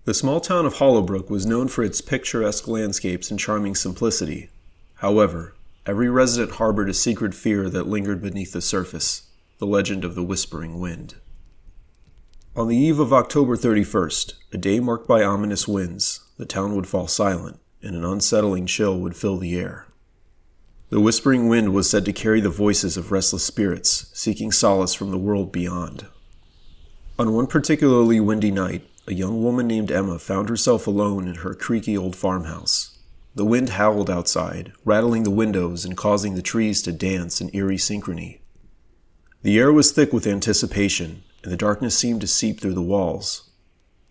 The small town of Hollowbrook was known for its picturesque landscapes and charming simplicity. However, every resident harbored a secret fear that lingered beneath the surface, the legend of the Whispering Wind. On the eve of October 31st, a day marked by ominous winds, the town would fall silent, and an unsettling chill would fill the air. The Whispering Wind was said to carry the voices of restless spirits, seeking solace from the world beyond. On one particularly windy night, a young woman named Emma found herself alone in her creaky old farmhouse. The wind howled outside, rattling the windows and causing the trees to dance in eerie synchrony. The air was thick with anticipation, and the darkness seemed to seep through the walls.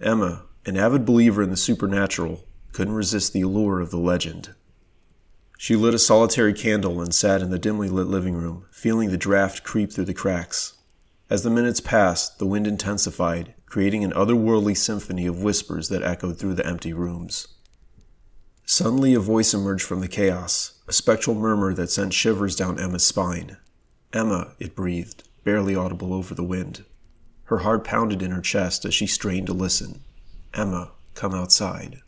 Emma, an avid believer in the supernatural, couldn't resist the allure of the legend. She lit a solitary candle and sat in the dimly lit living room, feeling the draft creep through the cracks. As the minutes passed, the wind intensified, creating an otherworldly symphony of whispers that echoed through the empty rooms. Suddenly a voice emerged from the chaos, a spectral murmur that sent shivers down Emma's spine. "Emma," it breathed, barely audible over the wind. Her heart pounded in her chest as she strained to listen. "Emma, come outside."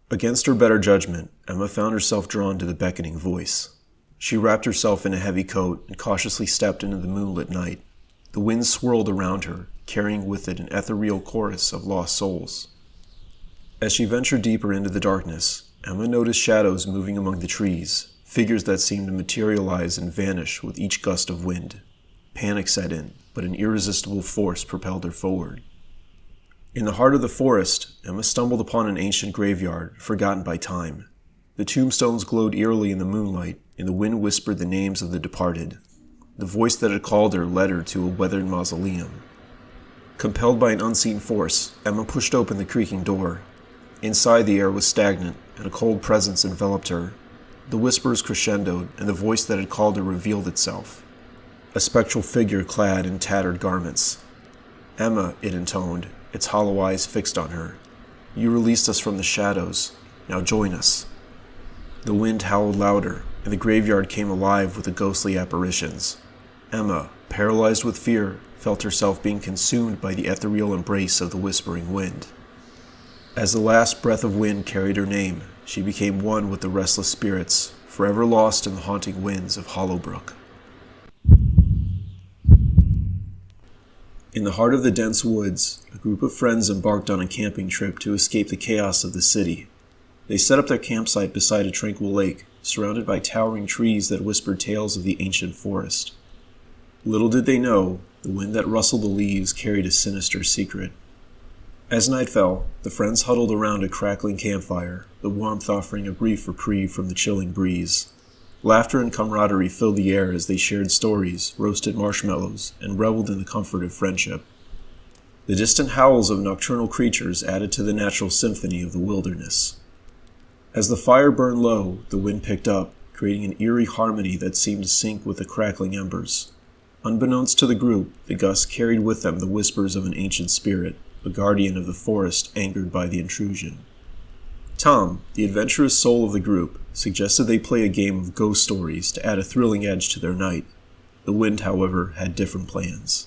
Against her better judgment, Emma found herself drawn to the beckoning voice. She wrapped herself in a heavy coat and cautiously stepped into the moonlit night. The wind swirled around her, carrying with it an ethereal chorus of lost souls. As she ventured deeper into the darkness, Emma noticed shadows moving among the trees, figures that seemed to materialize and vanish with each gust of wind. Panic set in, but an irresistible force propelled her forward. In the heart of the forest, Emma stumbled upon an ancient graveyard, forgotten by time. The tombstones glowed eerily in the moonlight, and the wind whispered the names of the departed. The voice that had called her led her to a weathered mausoleum. Compelled by an unseen force, Emma pushed open the creaking door. Inside, the air was stagnant, and a cold presence enveloped her. The whispers crescendoed, and the voice that had called her revealed itself. A spectral figure clad in tattered garments. "Emma," it intoned, its hollow eyes fixed on her. "You released us from the shadows. Now join us." The wind howled louder, and the graveyard came alive with the ghostly apparitions. Emma, paralyzed with fear, felt herself being consumed by the ethereal embrace of the Whispering Wind. As the last breath of wind carried her name, she became one with the restless spirits, forever lost in the haunting winds of Hollowbrook. In the heart of the dense woods, a group of friends embarked on a camping trip to escape the chaos of the city. They set up their campsite beside a tranquil lake, surrounded by towering trees that whispered tales of the ancient forest. Little did they know, the wind that rustled the leaves carried a sinister secret. As night fell, the friends huddled around a crackling campfire, the warmth offering a brief reprieve from the chilling breeze. Laughter and camaraderie filled the air as they shared stories, roasted marshmallows, and reveled in the comfort of friendship. The distant howls of nocturnal creatures added to the natural symphony of the wilderness. As the fire burned low, the wind picked up, creating an eerie harmony that seemed to sync with the crackling embers. Unbeknownst to the group, the gusts carried with them the whispers of an ancient spirit, a guardian of the forest angered by the intrusion. Tom, the adventurous soul of the group, suggested they play a game of ghost stories to add a thrilling edge to their night. The wind, however, had different plans.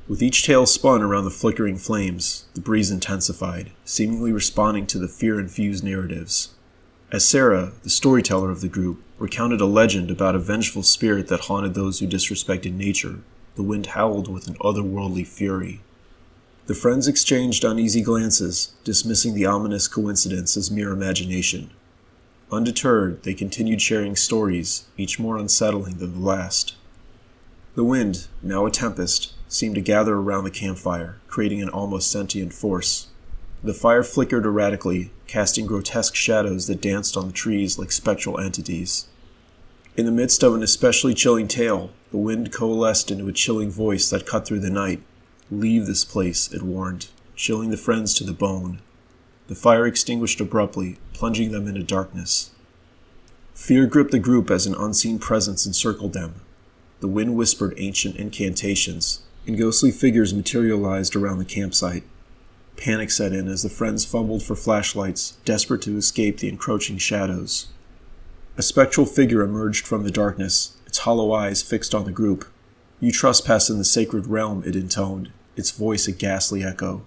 With each tale spun around the flickering flames, the breeze intensified, seemingly responding to the fear-infused narratives. As Sarah, the storyteller of the group, recounted a legend about a vengeful spirit that haunted those who disrespected nature, the wind howled with an otherworldly fury. The friends exchanged uneasy glances, dismissing the ominous coincidence as mere imagination. Undeterred, they continued sharing stories, each more unsettling than the last. The wind, now a tempest, seemed to gather around the campfire, creating an almost sentient force. The fire flickered erratically, casting grotesque shadows that danced on the trees like spectral entities. In the midst of an especially chilling tale, the wind coalesced into a chilling voice that cut through the night. "Leave this place," it warned, chilling the friends to the bone. The fire extinguished abruptly, plunging them into darkness. Fear gripped the group as an unseen presence encircled them. The wind whispered ancient incantations, and ghostly figures materialized around the campsite. Panic set in as the friends fumbled for flashlights, desperate to escape the encroaching shadows. A spectral figure emerged from the darkness, its hollow eyes fixed on the group. "You trespass in the sacred realm," it intoned, its voice a ghastly echo.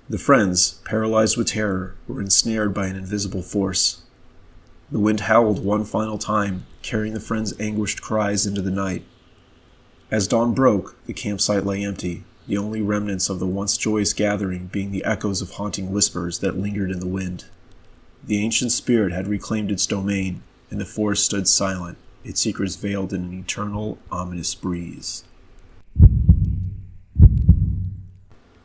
The friends, paralyzed with terror, were ensnared by an invisible force. The wind howled one final time, carrying the friends' anguished cries into the night. As dawn broke, the campsite lay empty, the only remnants of the once joyous gathering being the echoes of haunting whispers that lingered in the wind. The ancient spirit had reclaimed its domain, and the forest stood silent, its secrets veiled in an eternal, ominous breeze.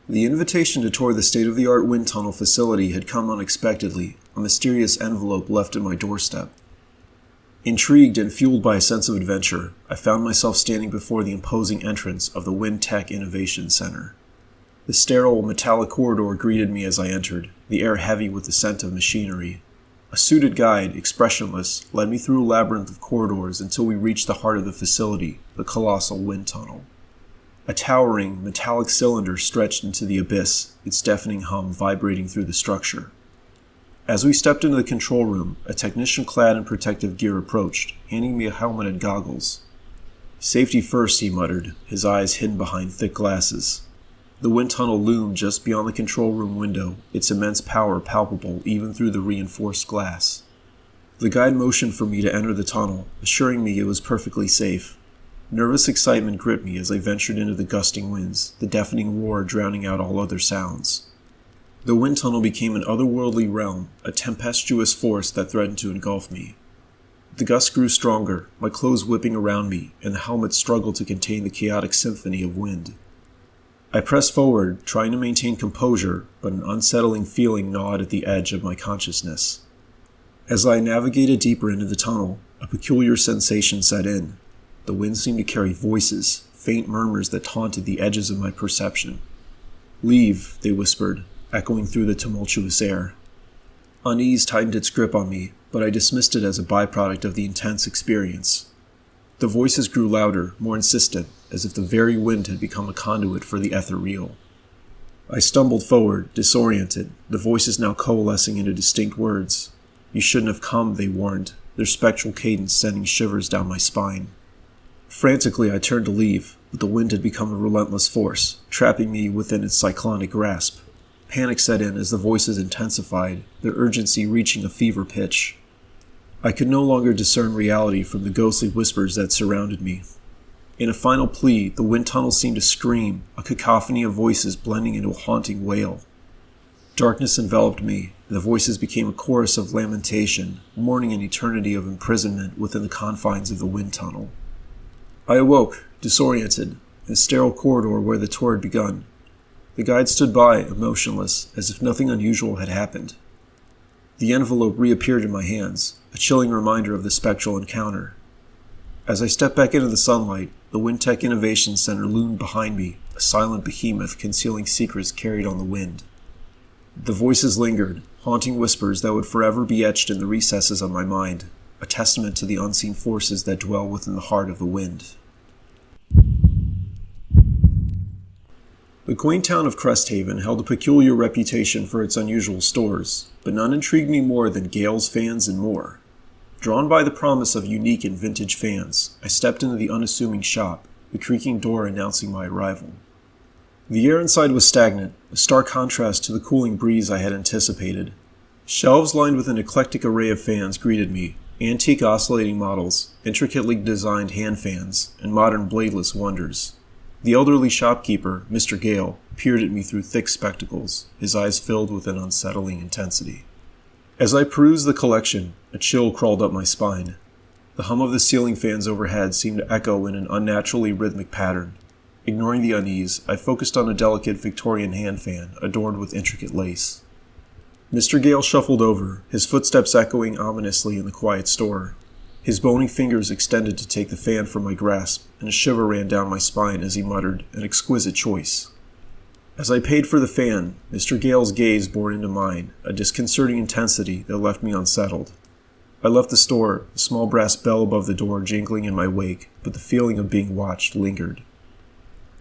The invitation to tour the state-of-the-art wind tunnel facility had come unexpectedly, a mysterious envelope left at my doorstep. Intrigued and fueled by a sense of adventure, I found myself standing before the imposing entrance of the Wind Tech Innovation Center. The sterile, metallic corridor greeted me as I entered, the air heavy with the scent of machinery. A suited guide, expressionless, led me through a labyrinth of corridors until we reached the heart of the facility, the colossal wind tunnel. A towering, metallic cylinder stretched into the abyss, its deafening hum vibrating through the structure. As we stepped into the control room, a technician clad in protective gear approached, handing me a helmet and goggles. "Safety first," he muttered, his eyes hidden behind thick glasses. The wind tunnel loomed just beyond the control room window, its immense power palpable even through the reinforced glass. The guide motioned for me to enter the tunnel, assuring me it was perfectly safe. Nervous excitement gripped me as I ventured into the gusting winds, the deafening roar drowning out all other sounds. The wind tunnel became an otherworldly realm, a tempestuous force that threatened to engulf me. The gusts grew stronger, my clothes whipping around me, and the helmet struggled to contain the chaotic symphony of wind. I pressed forward, trying to maintain composure, but an unsettling feeling gnawed at the edge of my consciousness. As I navigated deeper into the tunnel, a peculiar sensation set in. The wind seemed to carry voices, faint murmurs that taunted the edges of my perception. "Leave," they whispered, echoing through the tumultuous air. Unease tightened its grip on me, but I dismissed it as a byproduct of the intense experience. The voices grew louder, more insistent, as if the very wind had become a conduit for the ethereal. I stumbled forward, disoriented, the voices now coalescing into distinct words. "You shouldn't have come," they warned, their spectral cadence sending shivers down my spine. Frantically, I turned to leave, but the wind had become a relentless force, trapping me within its cyclonic grasp. Panic set in as the voices intensified, their urgency reaching a fever pitch. I could no longer discern reality from the ghostly whispers that surrounded me. In a final plea, the wind tunnel seemed to scream, a cacophony of voices blending into a haunting wail. Darkness enveloped me, and the voices became a chorus of lamentation, mourning an eternity of imprisonment within the confines of the wind tunnel. I awoke, disoriented, in a sterile corridor where the tour had begun. The guide stood by, emotionless, as if nothing unusual had happened. The envelope reappeared in my hands, a chilling reminder of the spectral encounter. As I stepped back into the sunlight, the Wind Tech Innovation Center loomed behind me, a silent behemoth concealing secrets carried on the wind. The voices lingered, haunting whispers that would forever be etched in the recesses of my mind, a testament to the unseen forces that dwell within the heart of the wind. The quaint town of Cresthaven held a peculiar reputation for its unusual stores, but none intrigued me more than Gale's Fans and More. Drawn by the promise of unique and vintage fans, I stepped into the unassuming shop, the creaking door announcing my arrival. The air inside was stagnant, a stark contrast to the cooling breeze I had anticipated. Shelves lined with an eclectic array of fans greeted me, antique oscillating models, intricately designed hand fans, and modern bladeless wonders. The elderly shopkeeper, Mr. Gale, peered at me through thick spectacles, his eyes filled with an unsettling intensity. As I perused the collection, a chill crawled up my spine. The hum of the ceiling fans overhead seemed to echo in an unnaturally rhythmic pattern. Ignoring the unease, I focused on a delicate Victorian hand fan adorned with intricate lace. Mr. Gale shuffled over, his footsteps echoing ominously in the quiet store. His bony fingers extended to take the fan from my grasp, and a shiver ran down my spine as he muttered, "An exquisite choice." As I paid for the fan, Mr. Gale's gaze bored into mine, a disconcerting intensity that left me unsettled. I left the store, the small brass bell above the door jingling in my wake, but the feeling of being watched lingered.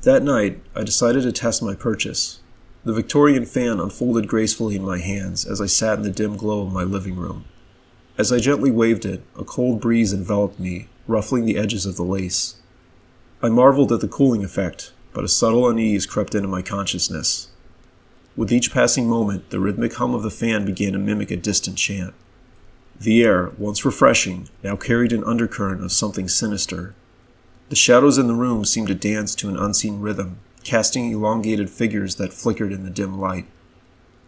That night, I decided to test my purchase. The Victorian fan unfolded gracefully in my hands as I sat in the dim glow of my living room. As I gently waved it, a cold breeze enveloped me, ruffling the edges of the lace. I marveled at the cooling effect, but a subtle unease crept into my consciousness. With each passing moment, the rhythmic hum of the fan began to mimic a distant chant. The air, once refreshing, now carried an undercurrent of something sinister. The shadows in the room seemed to dance to an unseen rhythm, casting elongated figures that flickered in the dim light.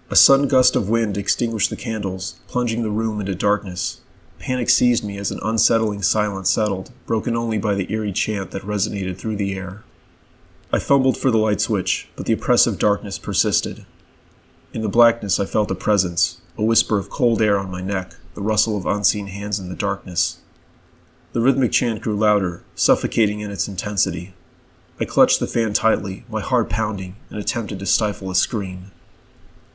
A sudden gust of wind extinguished the candles, plunging the room into darkness. Panic seized me as an unsettling silence settled, broken only by the eerie chant that resonated through the air. I fumbled for the light switch, but the oppressive darkness persisted. In the blackness I felt a presence, a whisper of cold air on my neck, the rustle of unseen hands in the darkness. The rhythmic chant grew louder, suffocating in its intensity. I clutched the fan tightly, my heart pounding, and attempted to stifle a scream.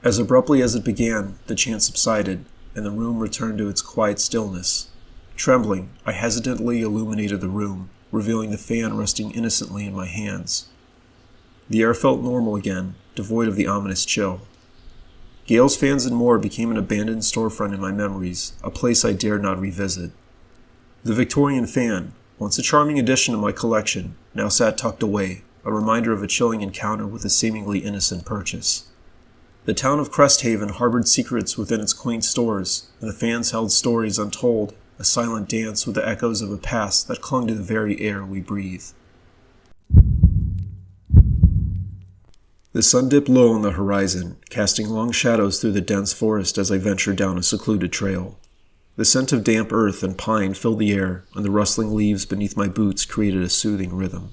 As abruptly as it began, the chant subsided, and the room returned to its quiet stillness. Trembling, I hesitantly illuminated the room, revealing the fan resting innocently in my hands. The air felt normal again, devoid of the ominous chill. Gale's Fans and More became an abandoned storefront in my memories, a place I dared not revisit. The Victorian fan, once a charming addition to my collection, now sat tucked away, a reminder of a chilling encounter with a seemingly innocent purchase. The town of Cresthaven harbored secrets within its quaint stores, and the fans held stories untold, a silent dance with the echoes of a past that clung to the very air we breathe. The sun dipped low on the horizon, casting long shadows through the dense forest as I ventured down a secluded trail. The scent of damp earth and pine filled the air, and the rustling leaves beneath my boots created a soothing rhythm.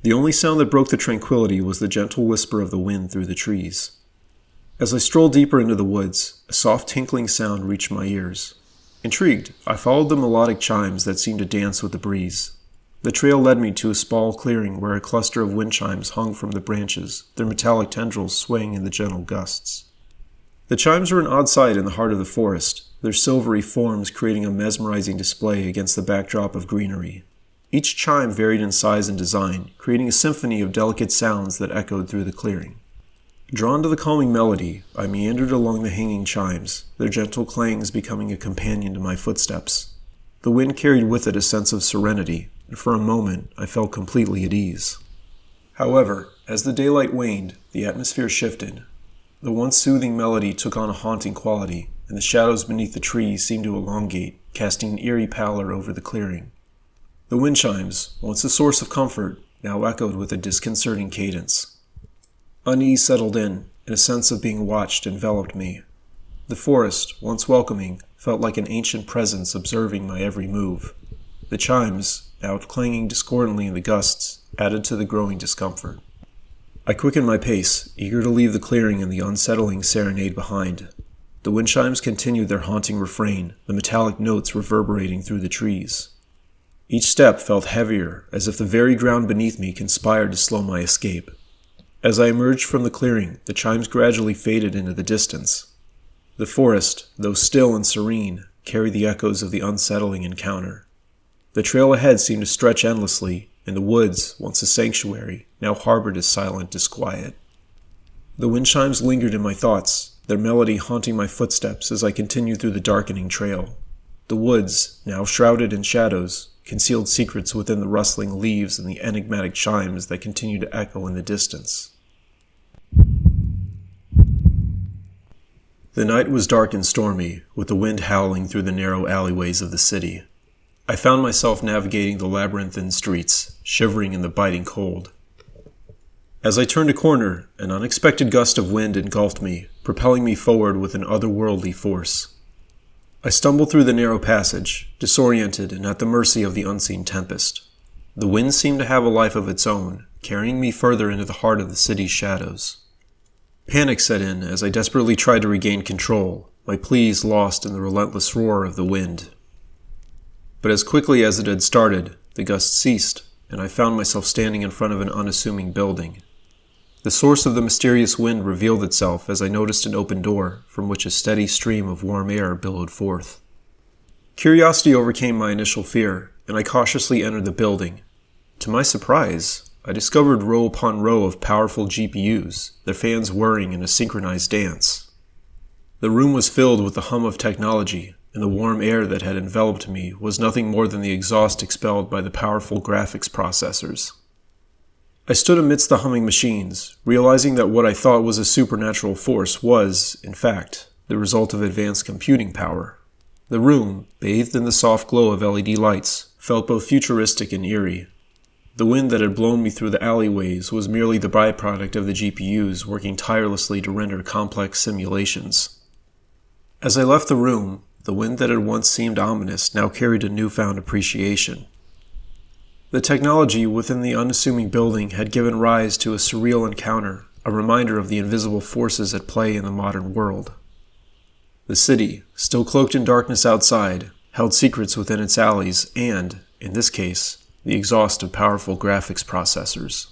The only sound that broke the tranquility was the gentle whisper of the wind through the trees. As I strolled deeper into the woods, a soft tinkling sound reached my ears. Intrigued, I followed the melodic chimes that seemed to dance with the breeze. The trail led me to a small clearing where a cluster of wind chimes hung from the branches, their metallic tendrils swaying in the gentle gusts. The chimes were an odd sight in the heart of the forest, their silvery forms creating a mesmerizing display against the backdrop of greenery. Each chime varied in size and design, creating a symphony of delicate sounds that echoed through the clearing. Drawn to the calming melody, I meandered along the hanging chimes, their gentle clangs becoming a companion to my footsteps. The wind carried with it a sense of serenity, and for a moment I felt completely at ease. However, as the daylight waned, the atmosphere shifted. The once soothing melody took on a haunting quality, and the shadows beneath the trees seemed to elongate, casting an eerie pallor over the clearing. The wind chimes, once a source of comfort, now echoed with a disconcerting cadence. Unease settled in, and a sense of being watched enveloped me. The forest, once welcoming, felt like an ancient presence observing my every move. The chimes, now clanging discordantly in the gusts, added to the growing discomfort. I quickened my pace, eager to leave the clearing and the unsettling serenade behind. The wind chimes continued their haunting refrain, the metallic notes reverberating through the trees. Each step felt heavier, as if the very ground beneath me conspired to slow my escape. As I emerged from the clearing, the chimes gradually faded into the distance. The forest, though still and serene, carried the echoes of the unsettling encounter. The trail ahead seemed to stretch endlessly, and the woods, once a sanctuary, now harbored a silent disquiet. The wind chimes lingered in my thoughts, their melody haunting my footsteps as I continued through the darkening trail. The woods, now shrouded in shadows, concealed secrets within the rustling leaves and the enigmatic chimes that continued to echo in the distance. The night was dark and stormy, with the wind howling through the narrow alleyways of the city. I found myself navigating the labyrinthine streets, shivering in the biting cold. As I turned a corner, an unexpected gust of wind engulfed me, propelling me forward with an otherworldly force. I stumbled through the narrow passage, disoriented and at the mercy of the unseen tempest. The wind seemed to have a life of its own, carrying me further into the heart of the city's shadows. Panic set in as I desperately tried to regain control, my pleas lost in the relentless roar of the wind. But as quickly as it had started, the gust ceased, and I found myself standing in front of an unassuming building. The source of the mysterious wind revealed itself as I noticed an open door, from which a steady stream of warm air billowed forth. Curiosity overcame my initial fear, and I cautiously entered the building. To my surprise, I discovered row upon row of powerful GPUs, their fans whirring in a synchronized dance. The room was filled with the hum of technology, and the warm air that had enveloped me was nothing more than the exhaust expelled by the powerful graphics processors. I stood amidst the humming machines, realizing that what I thought was a supernatural force was, in fact, the result of advanced computing power. The room, bathed in the soft glow of LED lights, felt both futuristic and eerie. The wind that had blown me through the alleyways was merely the byproduct of the GPUs working tirelessly to render complex simulations. As I left the room, the wind that had once seemed ominous now carried a newfound appreciation. The technology within the unassuming building had given rise to a surreal encounter, a reminder of the invisible forces at play in the modern world. The city, still cloaked in darkness outside, held secrets within its alleys and, in this case, the exhaust of powerful graphics processors.